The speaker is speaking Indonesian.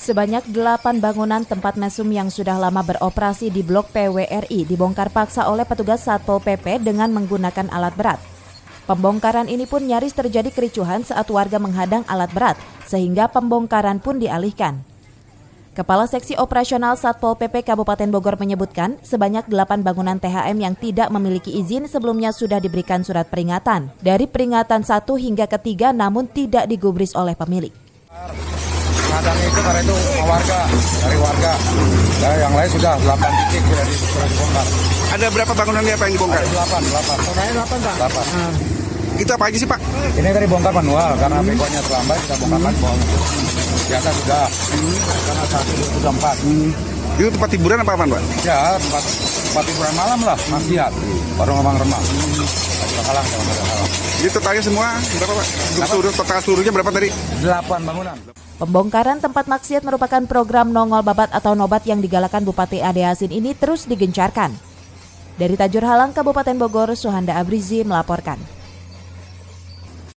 Sebanyak 8 bangunan tempat mesum yang sudah lama beroperasi di Blok PWRI dibongkar paksa oleh petugas Satpol PP dengan menggunakan alat berat. Pembongkaran ini pun nyaris terjadi kericuhan saat warga menghadang alat berat, sehingga pembongkaran pun dialihkan. Kepala Seksi Operasional Satpol PP Kabupaten Bogor menyebutkan sebanyak 8 bangunan THM yang tidak memiliki izin sebelumnya sudah diberikan surat peringatan. Dari peringatan 1 hingga ke-3 namun tidak digubris oleh pemilik. Kadang itu karena itu dari warga. Yang lain sudah 8 titik sudah dibongkar. Ada berapa bangunan apa yang dibongkar? 8. Totalnya 8, Pak? 8. Itu apa aja sih, Pak? Ini tadi bongkar manual, karena begonya terlambat kita bongkarkan biasa sudah. Karena 1 sudah 4. Itu tempat hiburan apa, Pak? Ya, tempat hiburan malam lah, maksiat. Baru ngomong remang. Halang. Jadi totalnya semua berapa, Pak? Total seluruhnya berapa tadi? 8 bangunan. Pembongkaran tempat maksiat merupakan program nongol babat atau nobat yang digalakan Bupati Ade Yasin ini terus digencarkan. Dari Tajur Halang, Kabupaten Bogor, Suhanda Abrizi melaporkan.